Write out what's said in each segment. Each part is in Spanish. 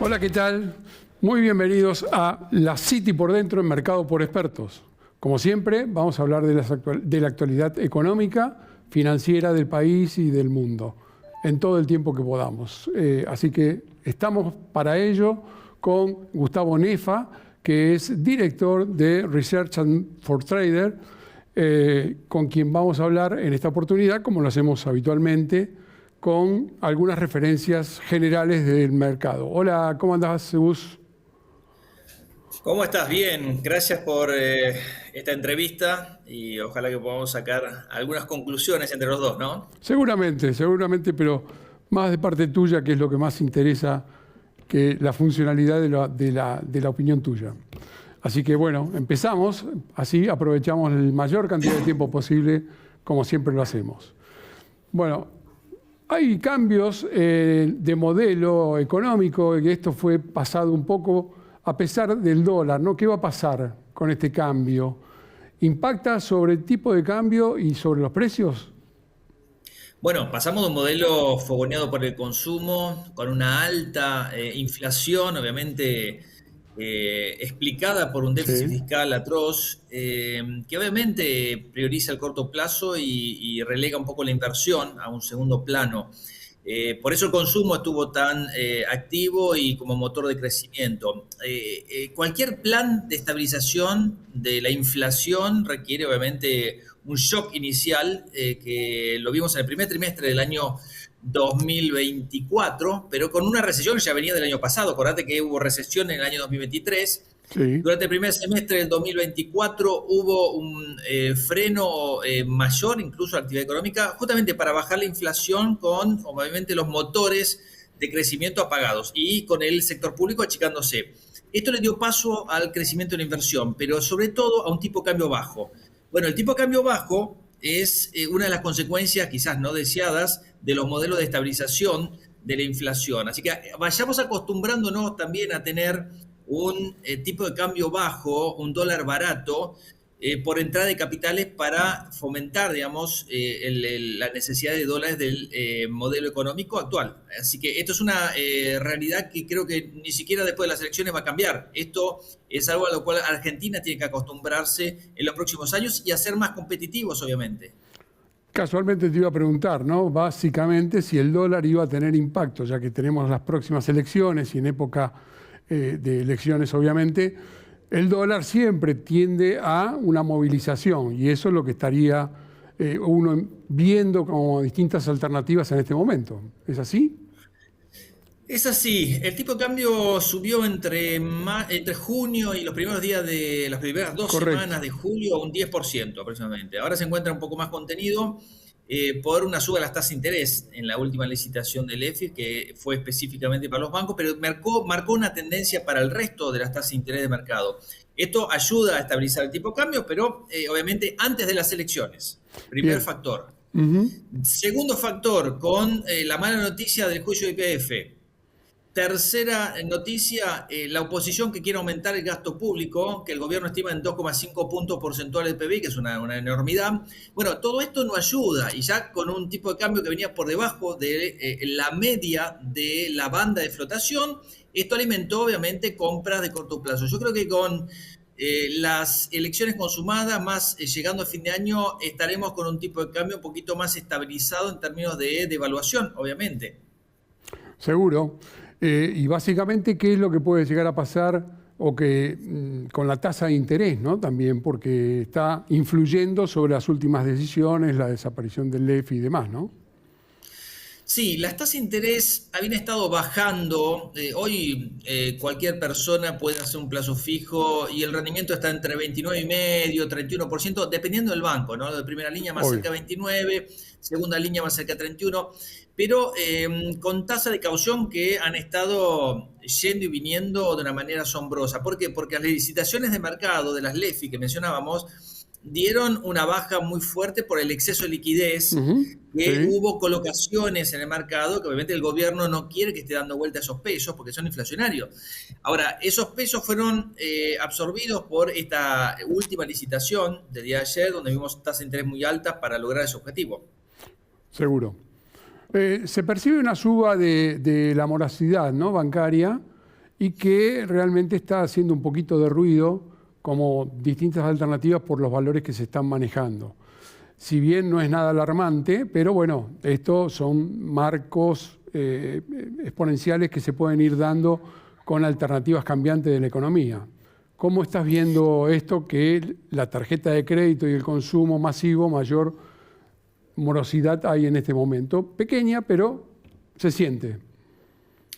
Hola, ¿qué tal? Muy bienvenidos a La City por Dentro en Mercado por Expertos. Como siempre, vamos a hablar de la actualidad económica, financiera del país y del mundo, en todo el tiempo que podamos. Así que estamos para ello con Gustavo Nefa, que es director de Research for Trader, con quien vamos a hablar en esta oportunidad, como lo hacemos habitualmente, con algunas referencias generales del mercado. Hola, ¿cómo andás, Gus? ¿Cómo estás? Bien, gracias por esta entrevista y ojalá que podamos sacar algunas conclusiones entre los dos, ¿no? Seguramente, pero más de parte tuya, que es lo que más interesa que la funcionalidad de la opinión tuya. Así que bueno, empezamos, así aprovechamos la mayor cantidad de tiempo posible, como siempre lo hacemos. Bueno, hay cambios de modelo económico, y esto fue pasado un poco a pesar del dólar, ¿no? ¿Qué va a pasar con este cambio? ¿Impacta sobre el tipo de cambio y sobre los precios? Bueno, pasamos de un modelo fogoneado por el consumo, con una alta inflación, obviamente explicada por un déficit Sí. fiscal atroz, que obviamente prioriza el corto plazo y relega un poco la inversión a un segundo plano. Por eso el consumo estuvo tan activo y como motor de crecimiento. Cualquier plan de estabilización de la inflación requiere obviamente un shock inicial que lo vimos en el primer trimestre del año 2024, pero con una recesión que ya venía del año pasado. Acordate que hubo recesión en el año 2023. Sí. Durante el primer semestre del 2024 hubo un freno mayor, incluso a la actividad económica, justamente para bajar la inflación con, obviamente, los motores de crecimiento apagados y con el sector público achicándose. Esto le dio paso al crecimiento de la inversión, pero sobre todo a un tipo de cambio bajo. Bueno, el tipo de cambio bajo es una de las consecuencias, quizás no deseadas, de los modelos de estabilización de la inflación. Así que vayamos acostumbrándonos también a tener un tipo de cambio bajo, un dólar barato, por entrada de capitales para fomentar, digamos, la necesidad de dólares del modelo económico actual. Así que esto es una realidad que creo que ni siquiera después de las elecciones va a cambiar. Esto es algo a lo cual Argentina tiene que acostumbrarse en los próximos años y a ser más competitivos, obviamente. Casualmente te iba a preguntar, ¿no? Básicamente, si el dólar iba a tener impacto, ya que tenemos las próximas elecciones y en época de elecciones, obviamente, el dólar siempre tiende a una movilización y eso es lo que estaría uno viendo como distintas alternativas en este momento. ¿Es así? Es así, el tipo de cambio subió entre junio y los primeros días de las primeras dos Correcto. semanas de julio un 10% aproximadamente. Ahora se encuentra un poco más contenido por una suba de las tasas de interés en la última licitación del EFI, que fue específicamente para los bancos, pero marcó una tendencia para el resto de las tasas de interés de mercado. Esto ayuda a estabilizar el tipo de cambio, pero obviamente antes de las elecciones. Primer Bien. factor. Ujú. Segundo factor, con la mala noticia del juicio de IPF. Tercera noticia, la oposición que quiere aumentar el gasto público, que el gobierno estima en 2,5 puntos porcentuales del PBI, que es una enormidad. Bueno, todo esto no ayuda y ya con un tipo de cambio que venía por debajo de la media de la banda de flotación, esto alimentó obviamente compras de corto plazo. Yo creo que con las elecciones consumadas, más llegando a fin de año, estaremos con un tipo de cambio un poquito más estabilizado en términos de devaluación, obviamente. Seguro. Y básicamente, ¿qué es lo que puede llegar a pasar o que con la tasa de interés, ¿no? También, porque está influyendo sobre las últimas decisiones, la desaparición del LEF y demás, ¿no? Sí, las tasas de interés habían estado bajando. Hoy cualquier persona puede hacer un plazo fijo y el rendimiento está entre 29,5, 31%, dependiendo del banco, ¿no? De primera línea más cerca Obvio. de 29, segunda línea más cerca de 31, pero con tasa de caución que han estado yendo y viniendo de una manera asombrosa. ¿Por qué? Porque las licitaciones de mercado de las LEFI que mencionábamos dieron una baja muy fuerte por el exceso de liquidez, Ujú. que Sí. hubo colocaciones en el mercado que obviamente el gobierno no quiere que esté dando vuelta a esos pesos porque son inflacionarios. Ahora, esos pesos fueron absorbidos por esta última licitación del día de ayer, donde vimos tasas de interés muy altas para lograr ese objetivo. Seguro. Se percibe una suba de la morosidad, ¿no? Bancaria y que realmente está haciendo un poquito de ruido como distintas alternativas por los valores que se están manejando. Si bien no es nada alarmante, pero bueno, estos son marcos exponenciales que se pueden ir dando con alternativas cambiantes de la economía. ¿Cómo estás viendo esto, que la tarjeta de crédito y el consumo masivo, mayor morosidad hay en este momento? Pequeña, pero se siente.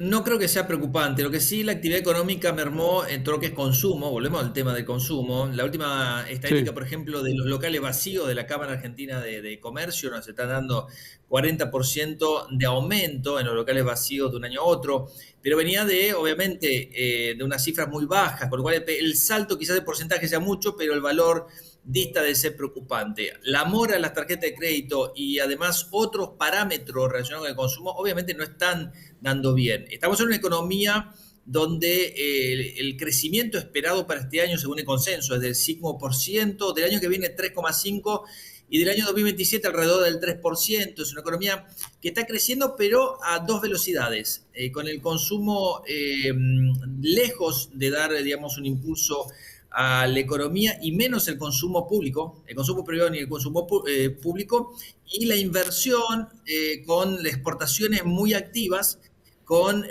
No creo que sea preocupante. Lo que sí, la actividad económica mermó en todo lo que es consumo. Volvemos al tema del consumo. La última estadística, Sí. por ejemplo, de los locales vacíos de la Cámara Argentina de Comercio, nos está dando 40% de aumento en los locales vacíos de un año a otro. Pero venía de, obviamente, de unas cifras muy bajas, con lo cual el salto quizás de porcentaje sea mucho, pero el valor dista de ser preocupante. La mora en las tarjetas de crédito y además otros parámetros relacionados con el consumo, obviamente no están dando bien. Estamos en una economía donde el crecimiento esperado para este año, según el consenso, es del 5%, del año que viene 3,5%, y del año 2027 alrededor del 3%. Es una economía que está creciendo, pero a dos velocidades, con el consumo lejos de dar, digamos, un impulso a la economía y menos el consumo público, el consumo privado ni el consumo público, y la inversión con las exportaciones muy activas, con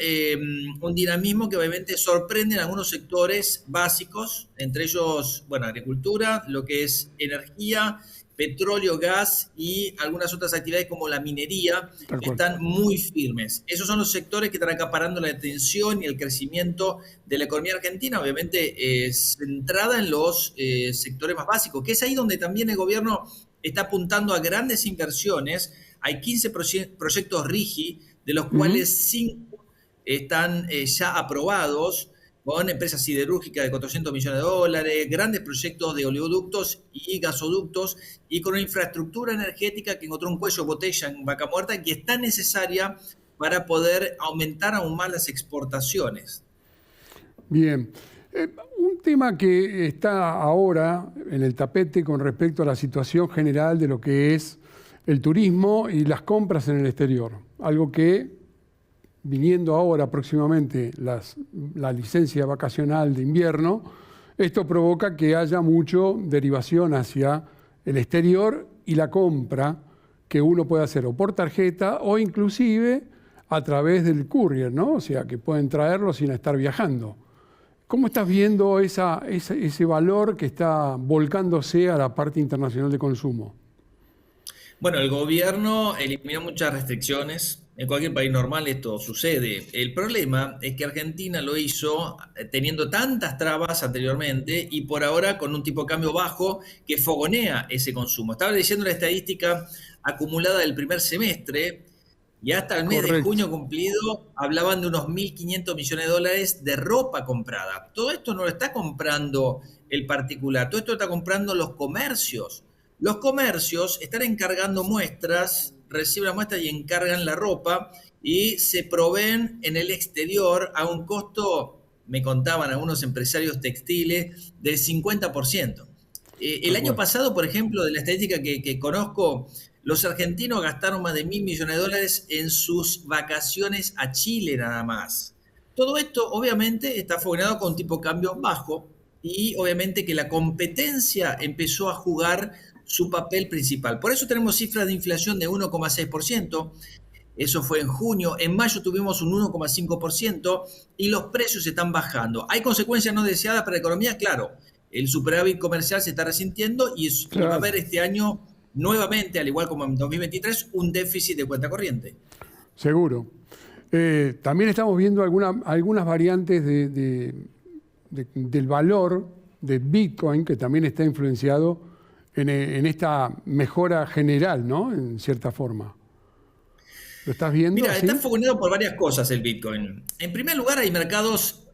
un dinamismo que obviamente sorprende en algunos sectores básicos, entre ellos, bueno, agricultura, lo que es energía, petróleo, gas y algunas otras actividades como la minería, Tal que cual. están muy firmes. Esos son los sectores que están acaparando la atención y el crecimiento de la economía argentina, obviamente centrada en los sectores más básicos, que es ahí donde también el gobierno está apuntando a grandes inversiones. Hay 15 proyectos RIGI, de los cuales 5 están ya aprobados, con empresas siderúrgicas de 400 millones de dólares, grandes proyectos de oleoductos y gasoductos, y con una infraestructura energética que encontró un cuello de botella en Vaca Muerta, que es tan necesaria para poder aumentar aún más las exportaciones. Bien. Un tema que está ahora en el tapete con respecto a la situación general de lo que es el turismo y las compras en el exterior. Algo que, viniendo ahora próximamente la licencia vacacional de invierno, esto provoca que haya mucha derivación hacia el exterior y la compra que uno puede hacer o por tarjeta o inclusive a través del courier, ¿no? O sea, que pueden traerlo sin estar viajando. ¿Cómo estás viendo ese valor que está volcándose a la parte internacional de consumo? Bueno, el gobierno eliminó muchas restricciones. En cualquier país normal esto sucede. El problema es que Argentina lo hizo teniendo tantas trabas anteriormente y por ahora con un tipo de cambio bajo que fogonea ese consumo. Estaba leyendo la estadística acumulada del primer semestre y hasta el mes de Correcto. junio cumplido hablaban de unos 1.500 millones de dólares de ropa comprada. Todo esto no lo está comprando el particular, todo esto lo está comprando los comercios. Los comercios están encargando muestras, reciben la muestra y encargan la ropa y se proveen en el exterior a un costo, me contaban algunos empresarios textiles, del 50%. El Tal año cual. pasado, por ejemplo, de la estadística que conozco, los argentinos gastaron más de 1.000 millones de dólares en sus vacaciones a Chile nada más. Todo esto obviamente está fogonado con un tipo de cambio bajo y obviamente que la competencia empezó a jugar su papel principal. Por eso tenemos cifras de inflación de 1,6%, eso fue en junio, en mayo tuvimos un 1,5% y los precios están bajando. ¿Hay consecuencias no deseadas para la economía? Claro, el superávit comercial se está resintiendo y va a haber Claro, este año nuevamente, al igual como en 2023, un déficit de cuenta corriente. seguro. También estamos viendo algunas variantes del valor de Bitcoin, que también está influenciado en esta mejora general, ¿no? En cierta forma. ¿Lo estás viendo Mira, está así? fogonado por varias cosas el Bitcoin. En primer lugar, hay mercados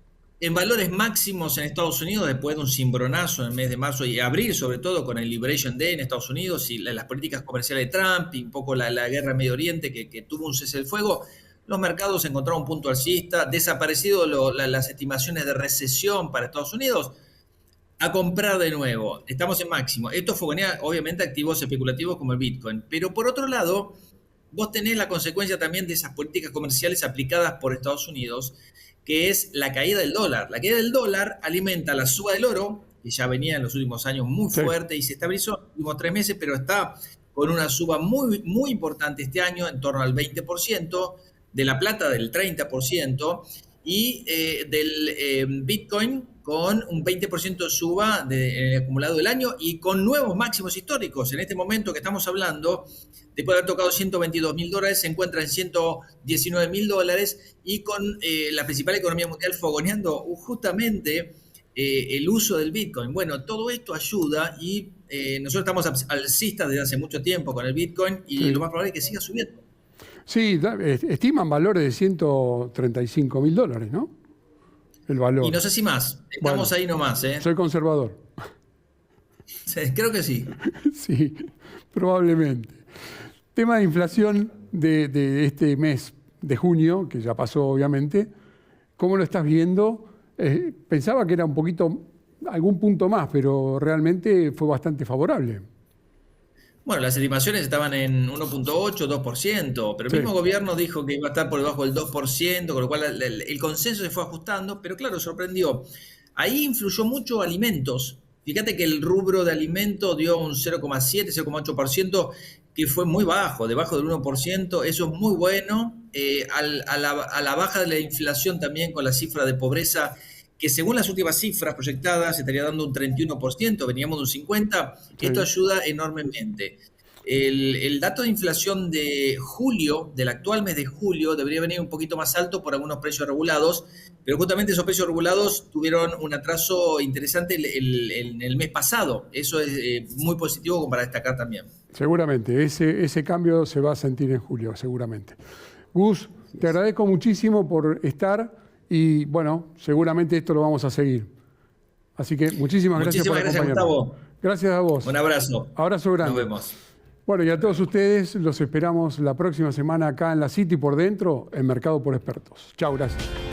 en valores máximos en Estados Unidos después de un cimbronazo en el mes de marzo y abril, sobre todo con el Liberation Day en Estados Unidos y las políticas comerciales de Trump y un poco la guerra en Medio Oriente que tuvo un cese del fuego. Los mercados encontraron un punto alcista, desaparecido las estimaciones de recesión para Estados Unidos, a comprar de nuevo. Estamos en máximo. Esto fogonea obviamente activos especulativos como el Bitcoin. Pero por otro lado, vos tenés la consecuencia también de esas políticas comerciales aplicadas por Estados Unidos que es la caída del dólar. La caída del dólar alimenta la suba del oro, que ya venía en los últimos años muy fuerte y se estabilizó en los últimos 3 meses, pero está con una suba muy, muy importante este año, en torno al 20%, de la plata del 30%, y del Bitcoin con un 20% de suba en el acumulado del año y con nuevos máximos históricos. En este momento que estamos hablando, después de haber tocado $122.000, se encuentra en $119.000 y con la principal economía mundial fogoneando justamente el uso del Bitcoin. Bueno, todo esto ayuda y nosotros estamos alcistas desde hace mucho tiempo con el Bitcoin y lo más probable es que siga subiendo. Sí, estiman valores de $135.000, ¿no? El valor. Y no sé si más. Estamos ahí nomás, ¿eh? Soy conservador. Sí, creo que sí. Sí, probablemente. Tema de inflación de este mes de junio, que ya pasó obviamente. ¿Cómo lo estás viendo? Pensaba que era un poquito, algún punto más, pero realmente fue bastante favorable. Bueno, las estimaciones estaban en 1.8, 2%, pero el mismo gobierno dijo que iba a estar por debajo del 2%, con lo cual el consenso se fue ajustando, pero claro, sorprendió. Ahí influyó mucho alimentos. Fíjate que el rubro de alimentos dio un 0,7, 0,8%, que fue muy bajo, debajo del 1%, eso es muy bueno. A la baja de la inflación también con la cifra de pobreza, que según las últimas cifras proyectadas se estaría dando un 31%, veníamos de un 50%, esto ayuda enormemente. El dato de inflación de julio, del actual mes de julio, debería venir un poquito más alto por algunos precios regulados, pero justamente esos precios regulados tuvieron un atraso interesante en el mes pasado. Eso es muy positivo como para destacar también. Seguramente, ese cambio se va a sentir en julio, seguramente. Gus, te agradezco muchísimo por estar. Y bueno, seguramente esto lo vamos a seguir. Así que muchísimas gracias por acompañarnos. Gustavo. Gracias a vos. Un abrazo. Abrazo grande. Nos vemos. Bueno, y a todos ustedes los esperamos la próxima semana acá en la City por Dentro, en Mercado por Expertos. Chau, gracias.